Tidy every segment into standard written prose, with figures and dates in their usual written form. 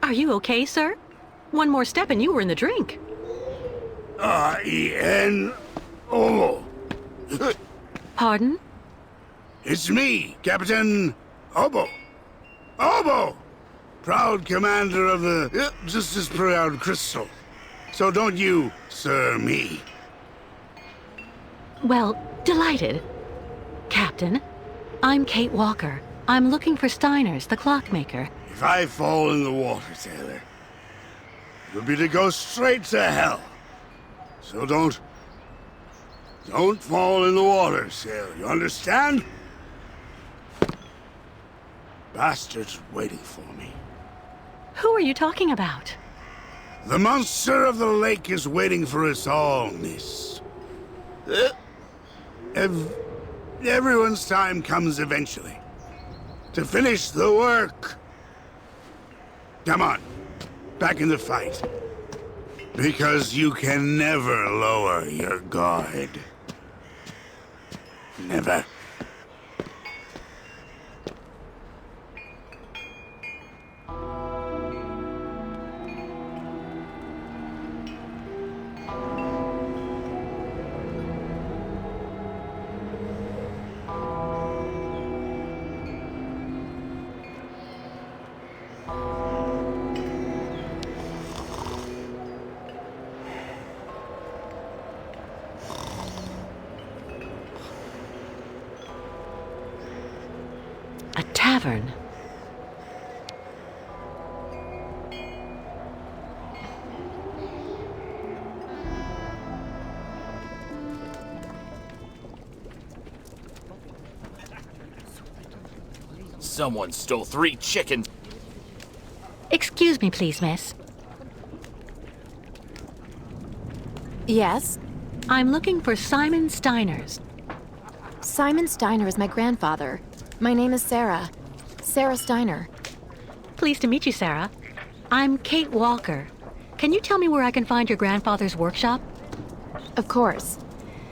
Are you okay, sir? One more step and you were in the drink. R-E-N-O. Pardon? It's me, Captain Obo. Obo! Proud commander of the just as proud crystal. So don't you, sir, me. Well, delighted. Captain, I'm Kate Walker. I'm looking for Steiner's, the clockmaker. If I fall in the water, sailor, it would be to go straight to hell. So don't fall in the water, sailor. You understand? Bastards waiting for me. Who are you talking about? The monster of the lake is waiting for us all, miss. Everyone's time comes eventually. To finish the work. Come on, back in the fight. Because you can never lower your guard. Never. A tavern. Someone stole 3 chickens. Excuse me, please, miss. Yes? I'm looking for Simon Steiner's. Simon Steiner is my grandfather. My name is Sarah. Sarah Steiner. Pleased to meet you, Sarah. I'm Kate Walker. Can you tell me where I can find your grandfather's workshop? Of course.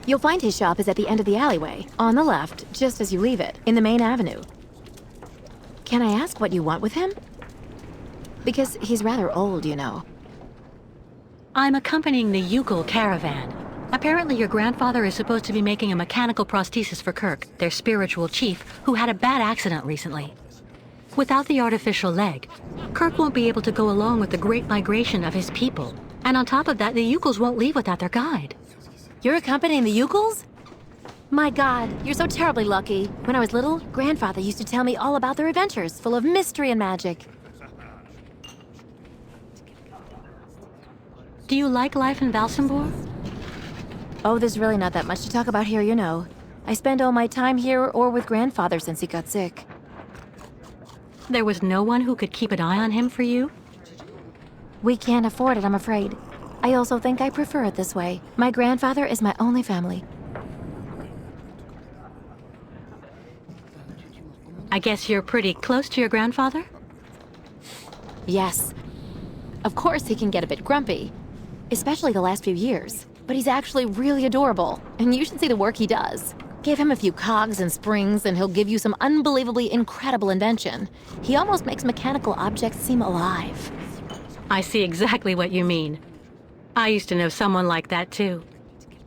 You'll find his shop is at the end of the alleyway, on the left, just as you leave it, in the main avenue. Can I ask what you want with him? Because he's rather old, you know. I'm accompanying the Youkole caravan. Apparently your grandfather is supposed to be making a mechanical prosthesis for Kirk, their spiritual chief, who had a bad accident recently. Without the artificial leg, Kirk won't be able to go along with the great migration of his people. And on top of that, the Youkoles won't leave without their guide. You're accompanying the Youkoles? My God, you're so terribly lucky. When I was little, Grandfather used to tell me all about their adventures, full of mystery and magic. Do you like life in Valsembor? Oh, there's really not that much to talk about here, you know. I spend all my time here or with Grandfather since he got sick. There was no one who could keep an eye on him for you? We can't afford it, I'm afraid. I also think I prefer it this way. My grandfather is my only family. I guess you're pretty close to your grandfather? Yes. Of course he can get a bit grumpy, especially the last few years. But he's actually really adorable, and you should see the work he does. Give him a few cogs and springs, and he'll give you some unbelievably incredible invention. He almost makes mechanical objects seem alive. I see exactly what you mean. I used to know someone like that, too.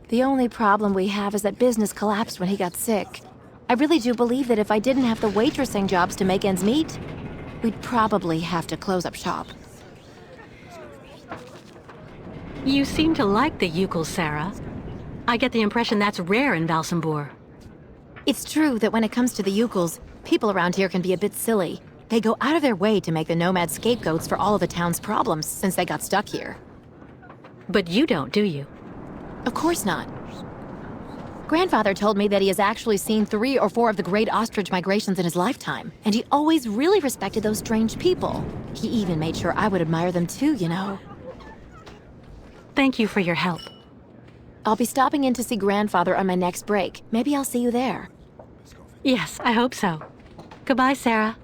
The only problem we have is that business collapsed when he got sick. I really do believe that if I didn't have the waitressing jobs to make ends meet, we'd probably have to close up shop. You seem to like the Youkole, Sarah. I get the impression that's rare in Valsembor. It's true that when it comes to the Youkoles, people around here can be a bit silly. They go out of their way to make the nomad scapegoats for all of the town's problems since they got stuck here. But you don't, do you? Of course not. Grandfather told me that he has actually seen 3 or 4 of the great ostrich migrations in his lifetime, and he always really respected those strange people. He even made sure I would admire them too, you know. Thank you for your help. I'll be stopping in to see Grandfather on my next break. Maybe I'll see you there. Yes, I hope so. Goodbye, Sarah.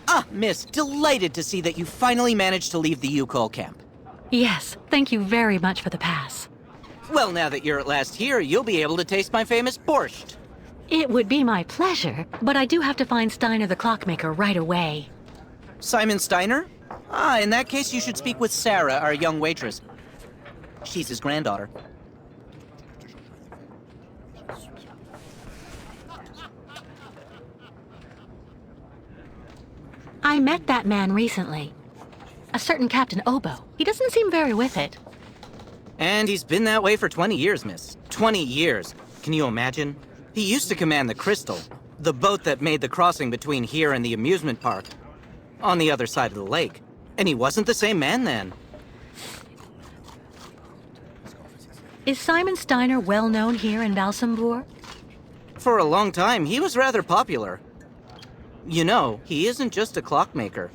Ah, miss, delighted to see that you finally managed to leave the Youkole camp. Yes, thank you very much for the pass. Well, now that you're at last here, you'll be able to taste my famous borscht. It would be my pleasure, but I do have to find Steiner the clockmaker right away. Simon Steiner? Ah, in that case, you should speak with Sarah, our young waitress. She's his granddaughter. I met that man recently. A certain Captain Obo. He doesn't seem very with it. And he's been that way for 20 years, miss. 20 years. Can you imagine? He used to command the Crystal, the boat that made the crossing between here and the amusement park, on the other side of the lake. And he wasn't the same man then. Is Simon Steiner well known here in Valsembor? For a long time, he was rather popular. You know, he isn't just a clockmaker.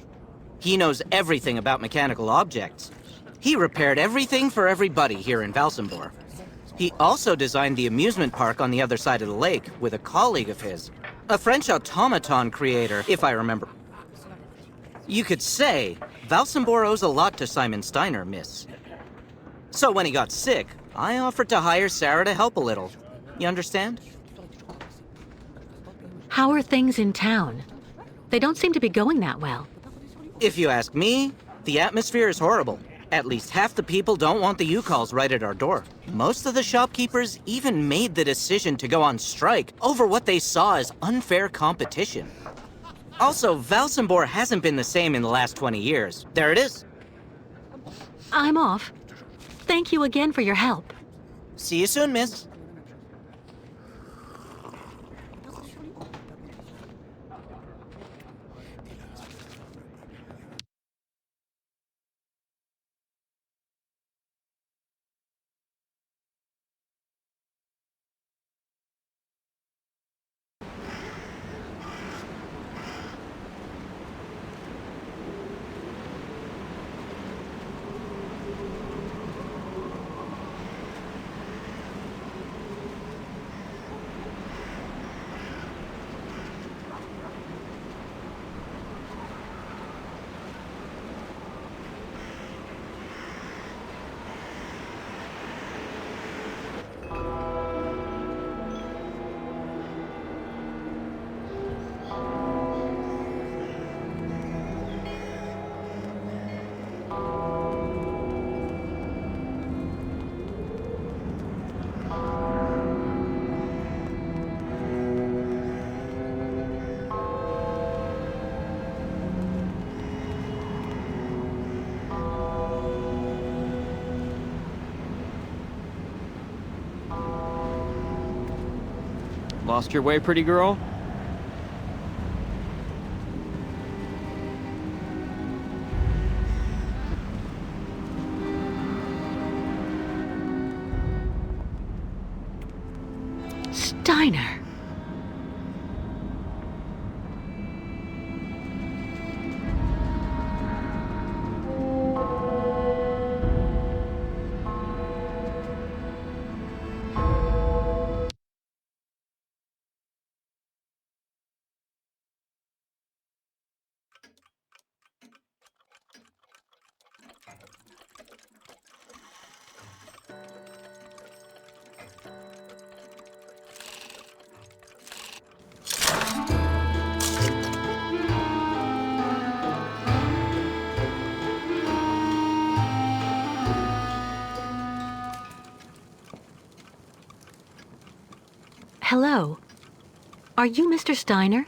He knows everything about mechanical objects. He repaired everything for everybody here in Valsembor. He also designed the amusement park on the other side of the lake with a colleague of his, a French automaton creator, if I remember. You could say Valsembor owes a lot to Simon Steiner, miss. So when he got sick, I offered to hire Sarah to help a little. You understand? How are things in town? They don't seem to be going that well. If you ask me, the atmosphere is horrible. At least half the people don't want the Youkoles right at our door. Most of the shopkeepers even made the decision to go on strike over what they saw as unfair competition. Also, Valsembor hasn't been the same in the last 20 years. There it is. I'm off. Thank you again for your help. See you soon, miss. Lost your way, pretty girl? Steiner. Hello. Are you Mr. Steiner?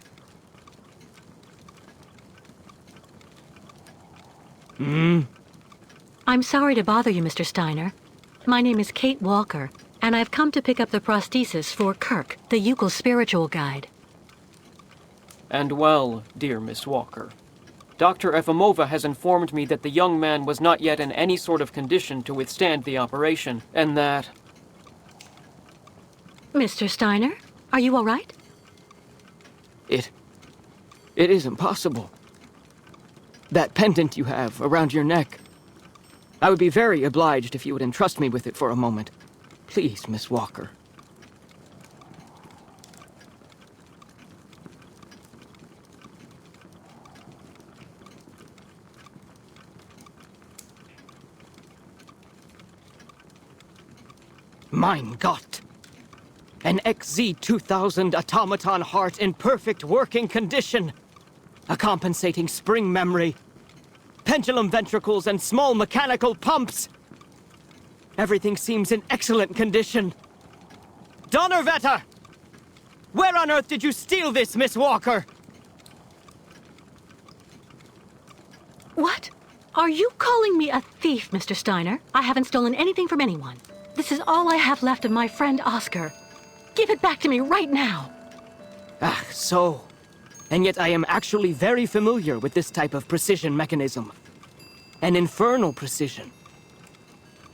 I'm sorry to bother you, Mr. Steiner. My name is Kate Walker, and I've come to pick up the prosthesis for Kirk, the Youkole spiritual guide. And well, dear Miss Walker, Dr. Efimova has informed me that the young man was not yet in any sort of condition to withstand the operation, and that... Mr. Steiner, are you all right? It is impossible. That pendant you have around your neck. I would be very obliged if you would entrust me with it for a moment. Please, Miss Walker. Mein Gott! An XZ-2000 automaton heart in perfect working condition. A compensating spring memory. Pendulum ventricles and small mechanical pumps. Everything seems in excellent condition. Donnerwetter! Where on earth did you steal this, Miss Walker? What? Are you calling me a thief, Mr. Steiner? I haven't stolen anything from anyone. This is all I have left of my friend Oscar. Give it back to me right now. Ah, so. And yet I am actually very familiar with this type of precision mechanism. An infernal precision.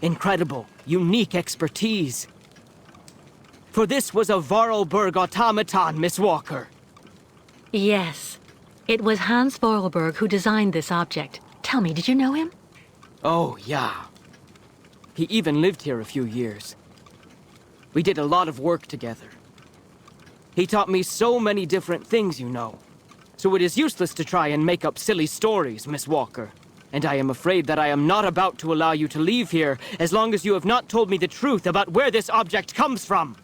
Incredible, unique expertise. For this was a Vorarlberg automaton, Miss Walker. Yes. It was Hans Vorarlberg who designed this object. Tell me, did you know him? Oh, yeah. He even lived here a few years. We did a lot of work together. He taught me so many different things, you know. So it is useless to try and make up silly stories, Miss Walker. And I am afraid that I am not about to allow you to leave here as long as you have not told me the truth about where this object comes from.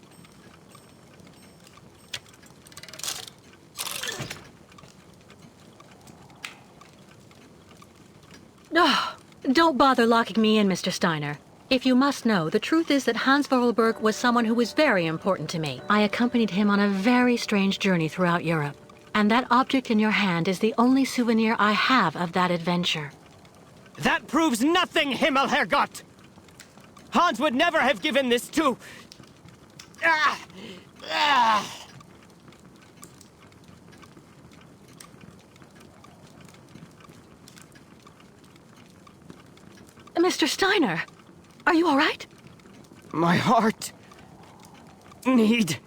Oh, don't bother locking me in, Mr. Steiner. If you must know, the truth is that Hans Vorarlberg was someone who was very important to me. I accompanied him on a very strange journey throughout Europe. And that object in your hand is the only souvenir I have of that adventure. That proves nothing, Himmelherrgott! Hans would never have given this to... Mr. Steiner, are you all right? My heart... need...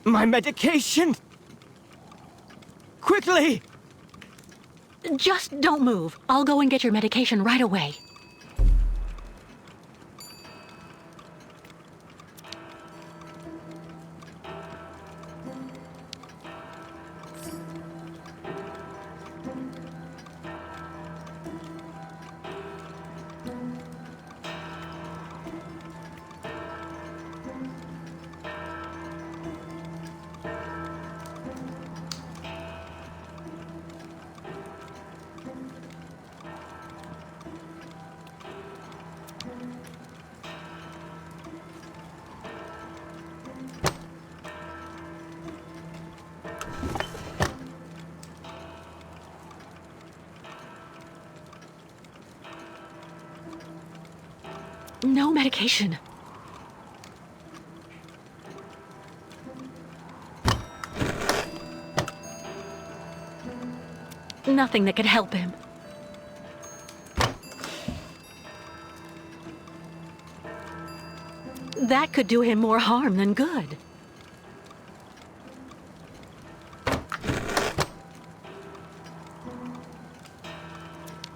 my medication! Quickly! Just don't move. I'll go and get your medication right away. No medication. Nothing that could help him. That could do him more harm than good.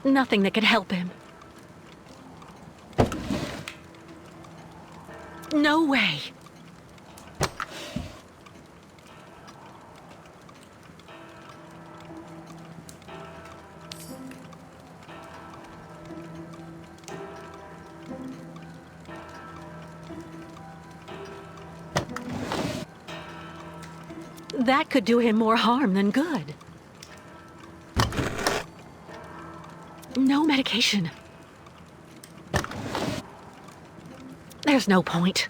Nothing that could help him. No way. That could do him more harm than good. No medication. There's no point.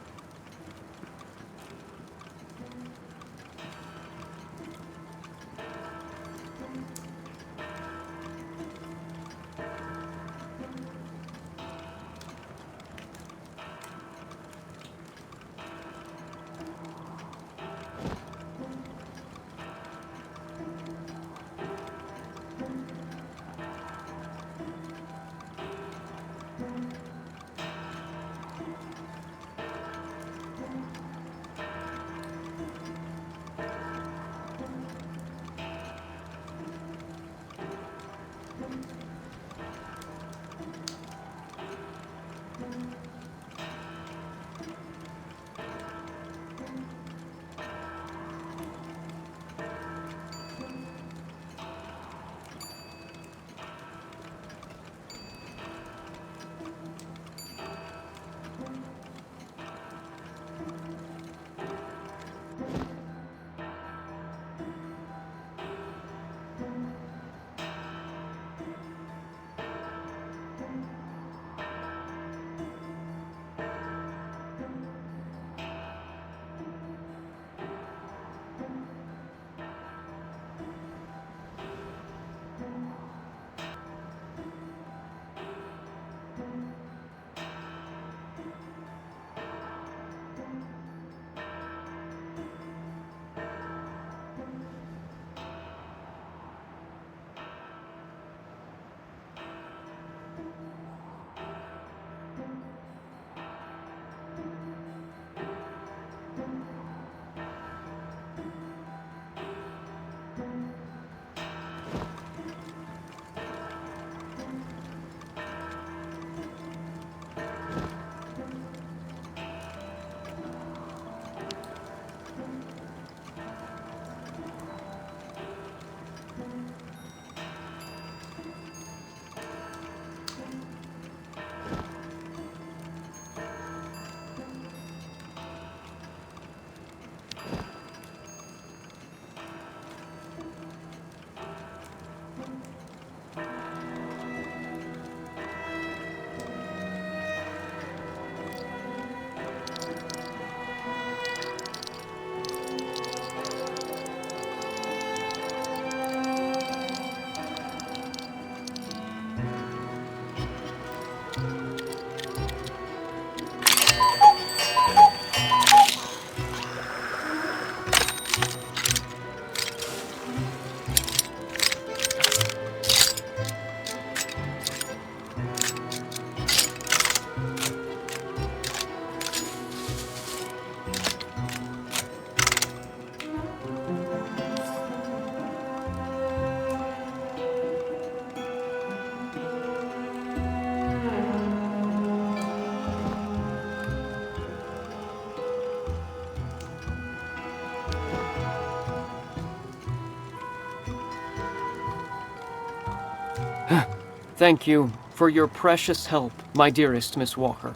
Thank you for your precious help, my dearest Miss Walker.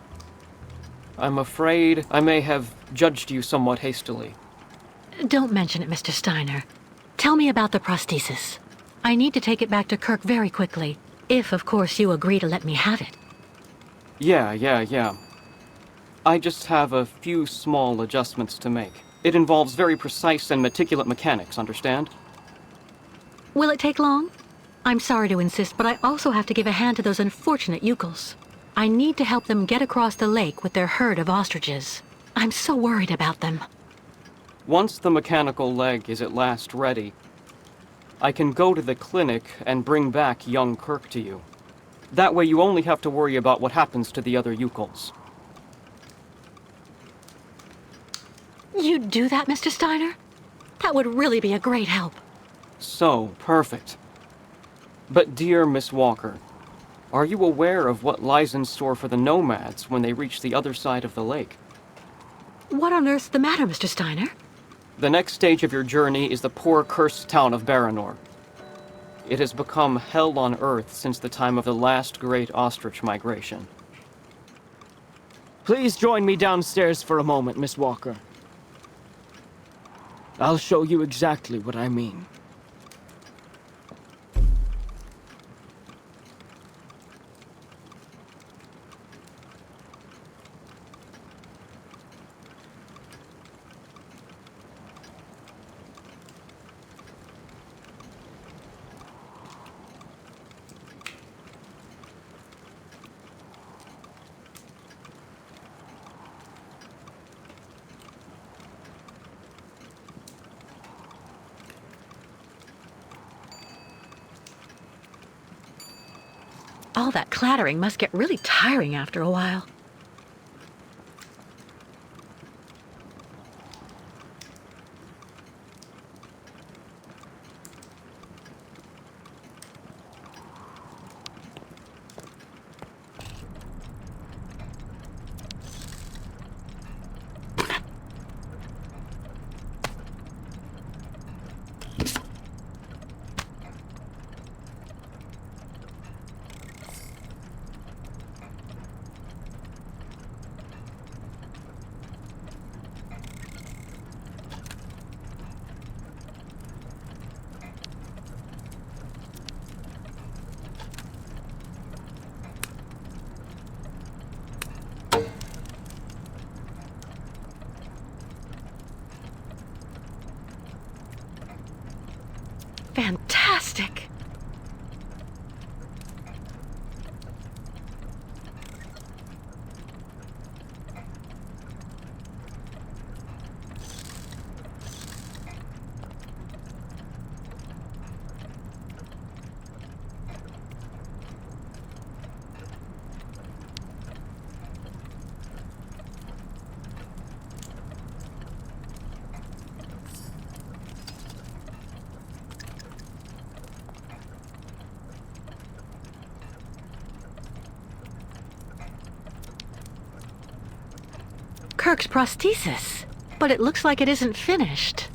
I'm afraid I may have judged you somewhat hastily. Don't mention it, Mr. Steiner. Tell me about the prosthesis. I need to take it back to Kirk very quickly, if, of course, you agree to let me have it. Yeah. I just have a few small adjustments to make. It involves very precise and meticulous mechanics, understand? Will it take long? I'm sorry to insist, but I also have to give a hand to those unfortunate Youkoles. I need to help them get across the lake with their herd of ostriches. I'm so worried about them. Once the mechanical leg is at last ready, I can go to the clinic and bring back young Kirk to you. That way you only have to worry about what happens to the other Youkoles. You'd do that, Mr. Steiner? That would really be a great help. So, perfect. But dear Miss Walker, are you aware of what lies in store for the nomads when they reach the other side of the lake? What on earth's the matter, Mr. Steiner? The next stage of your journey is the poor cursed town of Baranor. It has become hell on earth since the time of the last great ostrich migration. Please join me downstairs for a moment, Miss Walker. I'll show you exactly what I mean. All that clattering must get really tiring after a while. Fantastic! Kirk's prosthesis, but it looks like it isn't finished.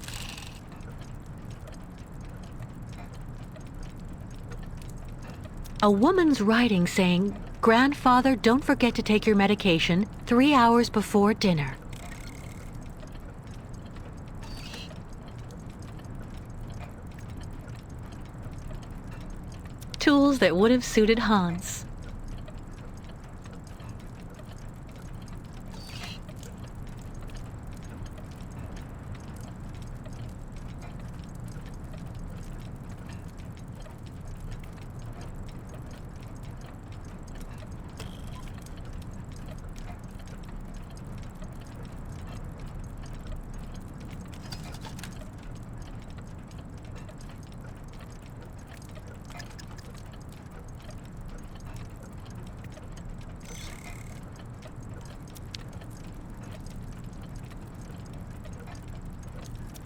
A woman's writing saying, "Grandfather, don't forget to take your medication 3 hours before dinner." Tools that would have suited Hans.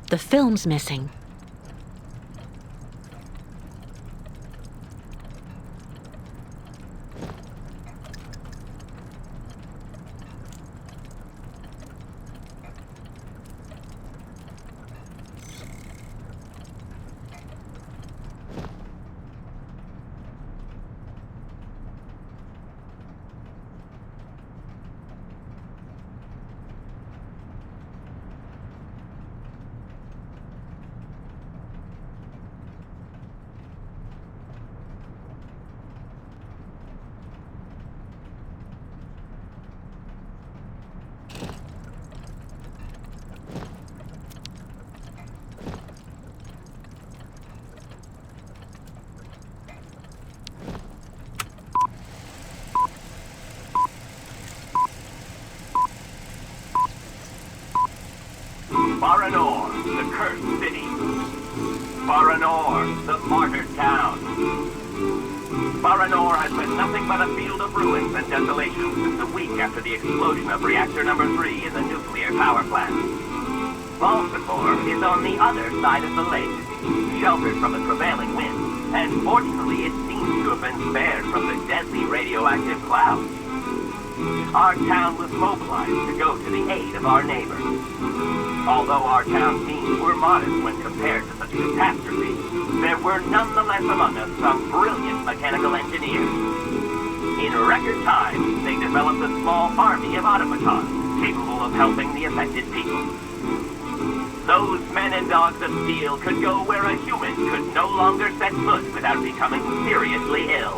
The film's missing. Baranor, the martyred town. Baranor has been nothing but a field of ruins and desolation since a week after the explosion of reactor number 3 in the nuclear power plant. Valsembor is on the other side of the lake, sheltered from the prevailing wind, and fortunately it seems to have been spared from the deadly radioactive clouds. Our town was mobilized to go to the aid of our neighbors. Although our town's means were modest when compared to such a catastrophe, there were nonetheless among us some brilliant mechanical engineers. In record time, they developed a small army of automatons capable of helping the affected people. Those men and dogs of steel could go where a human could no longer set foot without becoming seriously ill.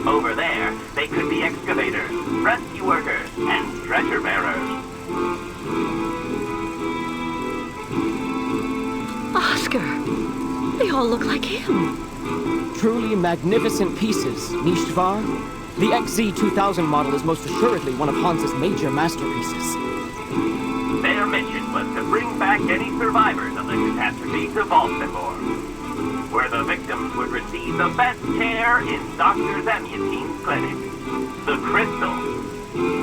Over there, they could be excavators, rescue workers, and treasure bearers. Oscar! They all look like him. Truly magnificent pieces, Nishtvar. The XZ-2000 model is most assuredly one of Hans's major masterpieces. Their mission was to bring back any survivors of the catastrophe to Valsembor, where the victims would receive the best care in Dr. Zamyatin's clinic. The Crystal,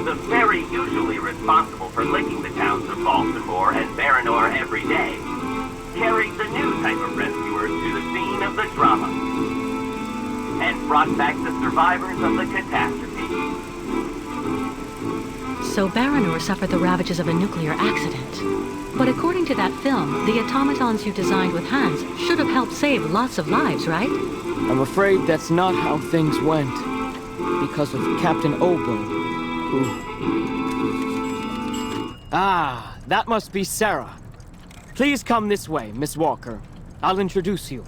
the fairy usually responsible for linking the towns of Valsembor and Baranor every day, carried the new type of rescuers to the scene of the drama, and brought back the survivors of the catastrophe. So Baranor suffered the ravages of a nuclear accident. But according to that film, the automatons you designed with Hans should have helped save lots of lives, right? I'm afraid that's not how things went. Because of Captain Obo, who... Ah, that must be Sarah. Please come this way, Miss Walker. I'll introduce you.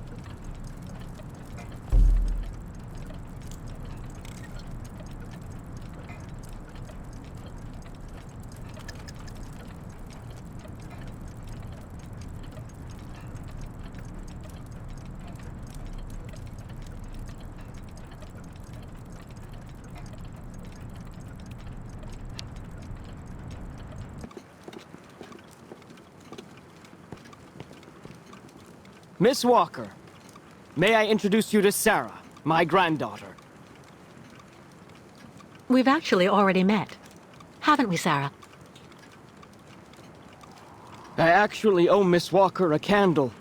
Miss Walker, may I introduce you to Sarah, my granddaughter? We've actually already met. Haven't we, Sarah? I actually owe Miss Walker a candle.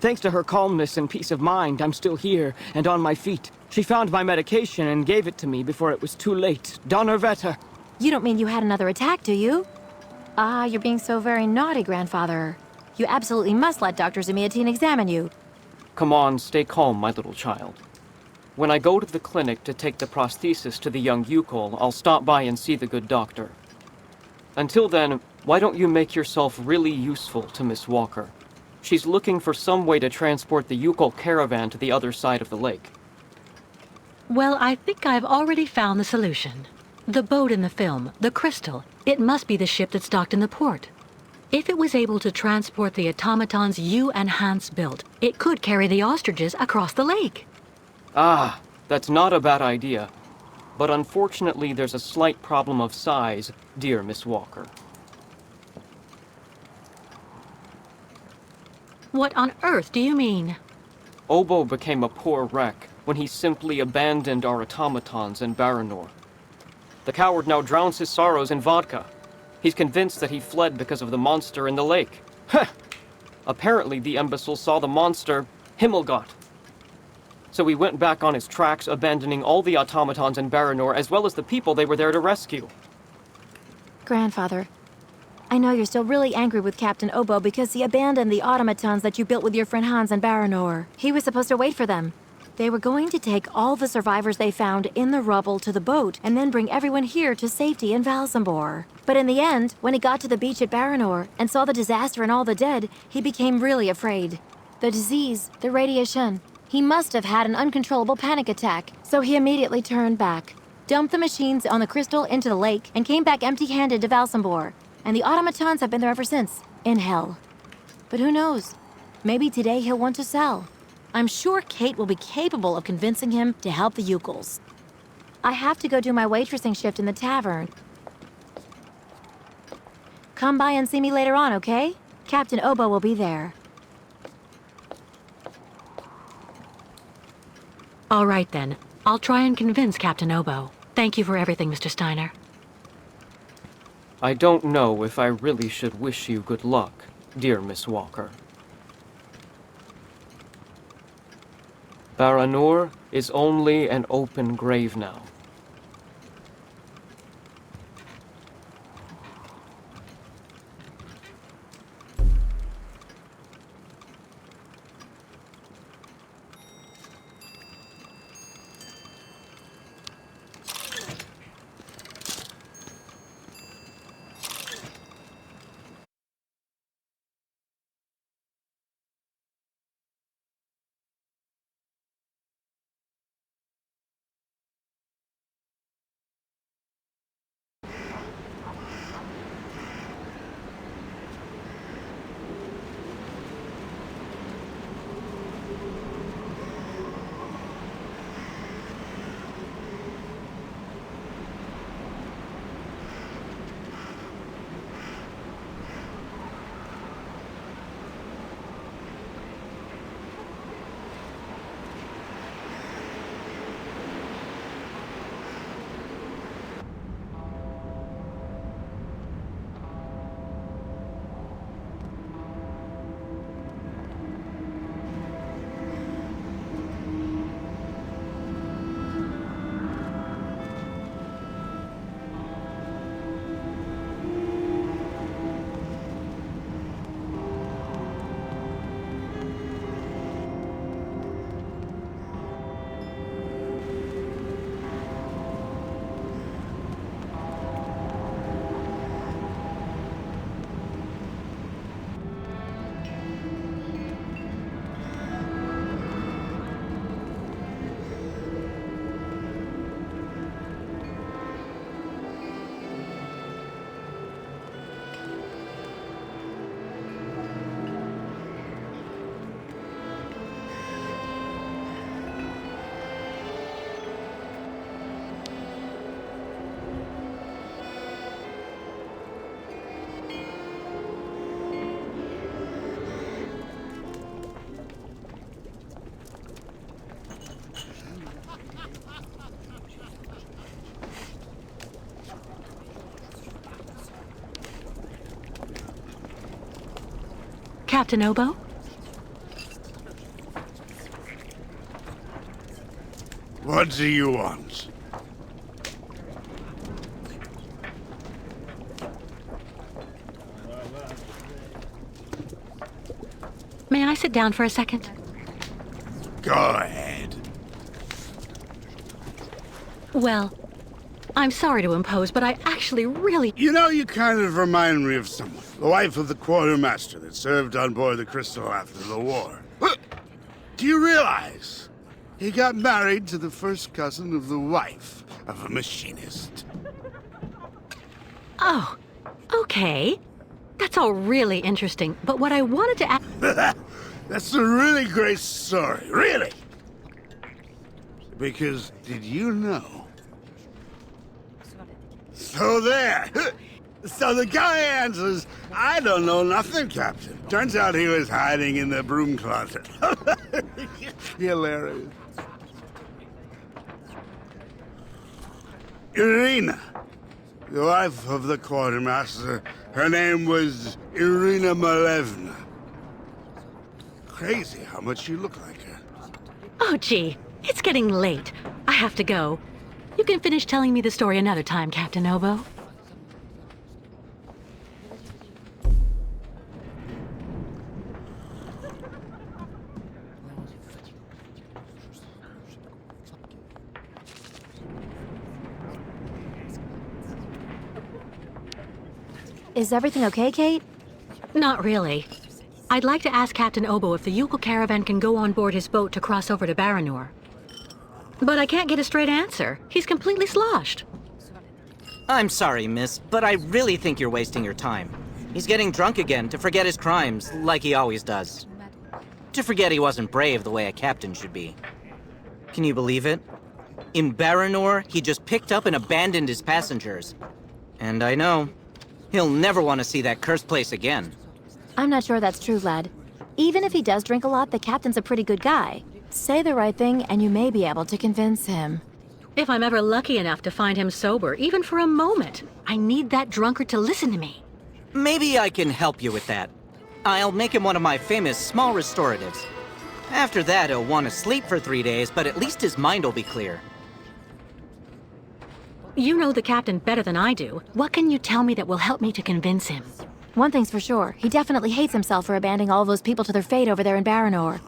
Thanks to her calmness and peace of mind, I'm still here and on my feet. She found my medication and gave it to me before it was too late. Donnerwetter. You don't mean you had another attack, do you? Ah, you're being so very naughty, Grandfather. You absolutely must let Dr. Zamyatin examine you. Come on, stay calm, my little child. When I go to the clinic to take the prosthesis to the young Youkole, I'll stop by and see the good doctor. Until then, why don't you make yourself really useful to Miss Walker? She's looking for some way to transport the Youkole caravan to the other side of the lake. Well, I think I've already found the solution. The boat in the film, the Crystal, it must be the ship that's docked in the port. If it was able to transport the automatons you and Hans built, it could carry the ostriches across the lake. Ah, that's not a bad idea. But unfortunately, there's a slight problem of size, dear Miss Walker. What on earth do you mean? Obo became a poor wreck when he simply abandoned our automatons in Baranor. The coward now drowns his sorrows in vodka. He's convinced that he fled because of the monster in the lake. Heh! Apparently the imbecile saw the monster, Himmelgott. So he went back on his tracks, abandoning all the automatons in Baranor, as well as the people they were there to rescue. Grandfather, I know you're still really angry with Captain Obo because he abandoned the automatons that you built with your friend Hans in Baranor. He was supposed to wait for them. They were going to take all the survivors they found in the rubble to the boat and then bring everyone here to safety in Valsembor. But in the end, when he got to the beach at Baranor and saw the disaster and all the dead, he became really afraid. The disease, the radiation. He must have had an uncontrollable panic attack, so he immediately turned back, dumped the machines on the Crystal into the lake, and came back empty-handed to Valsembor. And the automatons have been there ever since, in hell. But who knows? Maybe today he'll want to sell. I'm sure Kate will be capable of convincing him to help the Youkoles. I have to go do my waitressing shift in the tavern. Come by and see me later on, okay? Captain Obo will be there. All right then. I'll try and convince Captain Obo. Thank you for everything, Mr. Steiner. I don't know if I really should wish you good luck, dear Miss Walker. Baranur is only an open grave now. Captain Obo? What do you want? May I sit down for a second? Go ahead. Well, I'm sorry to impose, but I actually really... You know, you kind of remind me of someone. The wife of the quartermaster that served on board the Crystal after the war. Do you realize he got married to the first cousin of the wife of a machinist? Oh, okay. That's all really interesting, but what I wanted to ask... That's a really great story, really. Because, did you know? So there. So the guy answers, I don't know nothing, Captain. Turns out he was hiding in the broom closet. Hilarious. Irina, the wife of the quartermaster, her name was Irina Malevna. Crazy how much you look like her. Oh, gee. It's getting late. I have to go. You can finish telling me the story another time, Captain Obo. Is everything okay, Kate? Not really. I'd like to ask Captain Obo if the Youkole caravan can go on board his boat to cross over to Baranur. But I can't get a straight answer. He's completely sloshed. I'm sorry, miss, but I really think you're wasting your time. He's getting drunk again to forget his crimes, like he always does. To forget he wasn't brave the way a captain should be. Can you believe it? In Baranur, he just picked up and abandoned his passengers. And I know, he'll never want to see that cursed place again. I'm not sure that's true, lad. Even if he does drink a lot, the captain's a pretty good guy. Say the right thing and you may be able to convince him. If I'm ever lucky enough to find him sober, even for a moment, I need that drunkard to listen to me. Maybe I can help you with that. I'll make him one of my famous small restoratives. After that, he'll want to sleep for 3 days, but at least his mind will be clear. You know the captain better than I do. What can you tell me that will help me to convince him? One thing's for sure, he definitely hates himself for abandoning all those people to their fate over there in Baranor.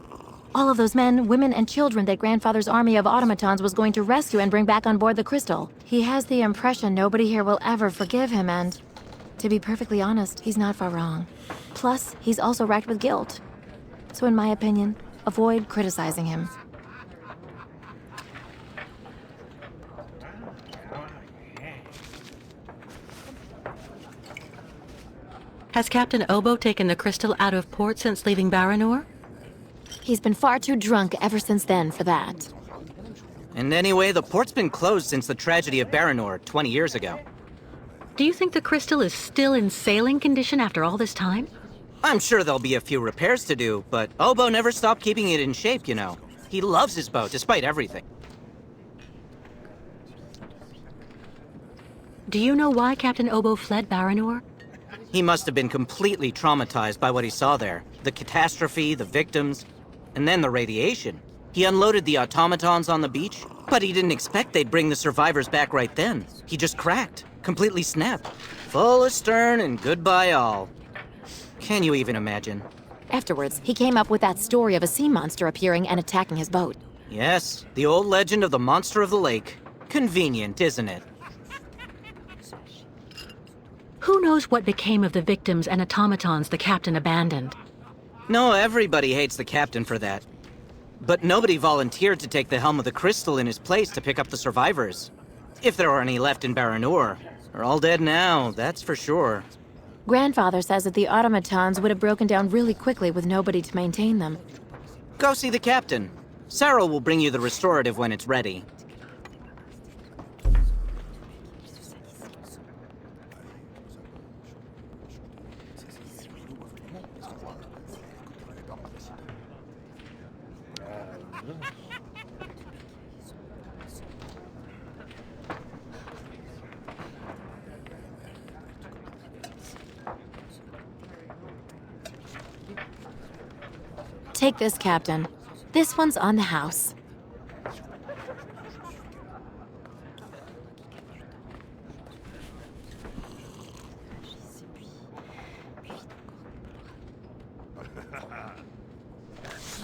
All of those men, women, and children that Grandfather's army of automatons was going to rescue and bring back on board the crystal. He has the impression nobody here will ever forgive him, and to be perfectly honest, he's not far wrong. Plus, he's also racked with guilt. So in my opinion, avoid criticizing him. Has Captain Obo taken the crystal out of port since leaving Baranor? He's been far too drunk ever since then for that. And anyway, the port's been closed since the tragedy of Baranor 20 years ago. Do you think the crystal is still in sailing condition after all this time? I'm sure there'll be a few repairs to do, but Obo never stopped keeping it in shape, you know. He loves his boat, despite everything. Do you know why Captain Obo fled Baranor? He must have been completely traumatized by what he saw there. The catastrophe, the victims, and then the radiation. He unloaded the automatons on the beach, but he didn't expect they'd bring the survivors back right then. He just cracked, completely snapped. Full astern and goodbye all. Can you even imagine? Afterwards, he came up with that story of a sea monster appearing and attacking his boat. Yes, the old legend of the monster of the lake. Convenient, isn't it? Who knows what became of the victims and automatons the captain abandoned? No, everybody hates the captain for that. But nobody volunteered to take the helm of the crystal in his place to pick up the survivors. If there are any left in Baranor. They're all dead now, that's for sure. Grandfather says that the automatons would have broken down really quickly with nobody to maintain them. Go see the captain. Sarah will bring you the restorative when it's ready. Take this, Captain. This one's on the house.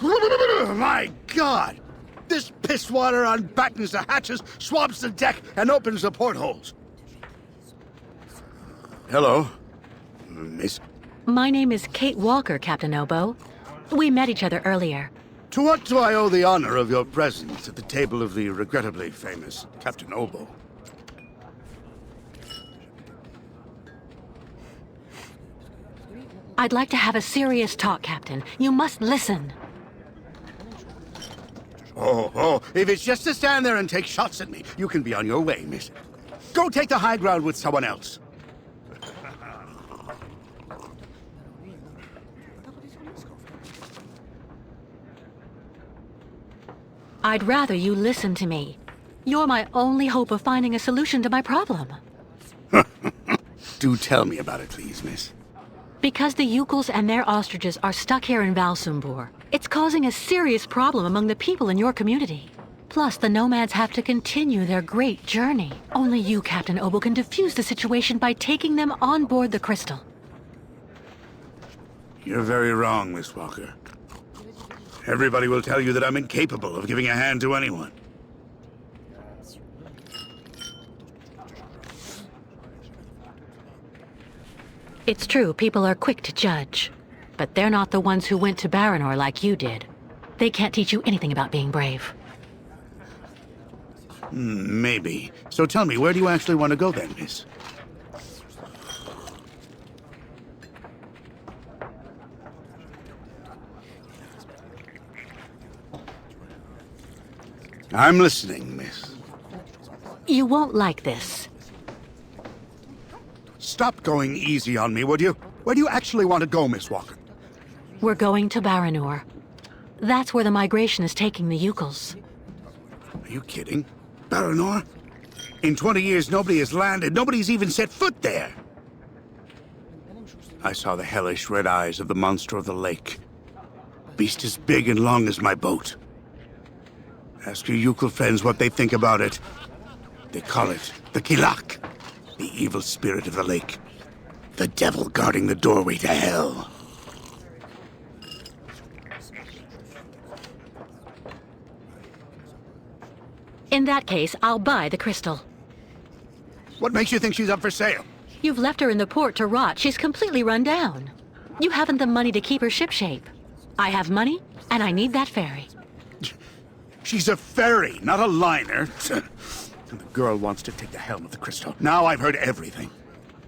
My God! This pisswater unbattens the hatches, swabs the deck, and opens the portholes. Hello, Miss. My name is Kate Walker, Captain Obo. We met each other earlier. To what do I owe the honor of your presence at the table of the regrettably famous Captain Obo? I'd like to have a serious talk, Captain. You must listen. Oh, if it's just to stand there and take shots at me, you can be on your way, miss. Go take the high ground with someone else. I'd rather you listen to me. You're my only hope of finding a solution to my problem. Do tell me about it, please, miss. Because the Youkoles and their ostriches are stuck here in Valsembor, it's causing a serious problem among the people in your community. Plus, the nomads have to continue their great journey. Only you, Captain Obo, can defuse the situation by taking them on board the crystal. You're very wrong, Miss Walker. Everybody will tell you that I'm incapable of giving a hand to anyone. It's true, people are quick to judge. But they're not the ones who went to Baranor like you did. They can't teach you anything about being brave. Maybe. So tell me, where do you actually want to go then, miss? I'm listening, miss. You won't like this. Stop going easy on me, would you? Where do you actually want to go, Miss Walker? We're going to Baranor. That's where the migration is taking the Youkoles. Are you kidding? Baranor? In 20 years, nobody has landed. Nobody's even set foot there. I saw the hellish red eyes of the monster of the lake. Beast as big and long as my boat. Ask your Youkole friends what they think about it. They call it the Kilak, the evil spirit of the lake. The devil guarding the doorway to hell. In that case, I'll buy the crystal. What makes you think she's up for sale? You've left her in the port to rot. She's completely run down. You haven't the money to keep her shipshape. I have money, and I need that ferry. She's a ferry, not a liner. And the girl wants to take the helm of the crystal. Now I've heard everything.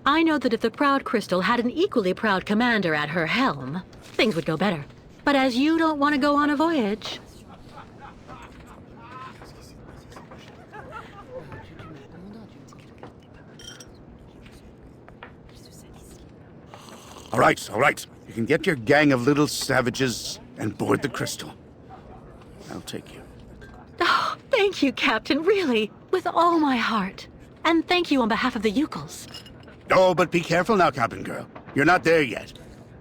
I know that if the proud crystal had an equally proud commander at her helm, things would go better. But as you don't want to go on a voyage... All right. You can get your gang of little savages and board the crystal. I'll take you. Oh, thank you, Captain, really. With all my heart. And thank you on behalf of the Youkoles. Oh, but be careful now, Captain Girl. You're not there yet.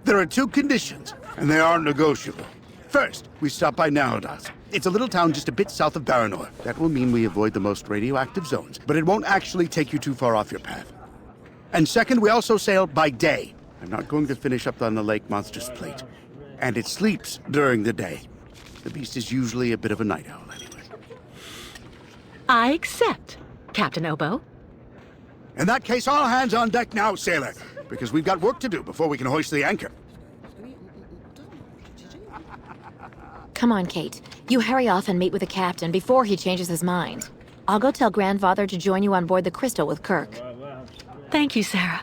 There are 2 conditions, and they are negotiable. First, we stop by Narodas. It's a little town just a bit south of Baranor. That will mean we avoid the most radioactive zones, but it won't actually take you too far off your path. And second, we also sail by day. I'm not going to finish up on the lake monster's plate. And it sleeps during the day. The beast is usually a bit of a night owl anyway. I accept, Captain Obo. In that case, all hands on deck now, sailor, because we've got work to do before we can hoist the anchor. Come on, Kate. You hurry off and meet with the captain before he changes his mind. I'll go tell Grandfather to join you on board the Crystal with Kirk. Thank you, Sarah.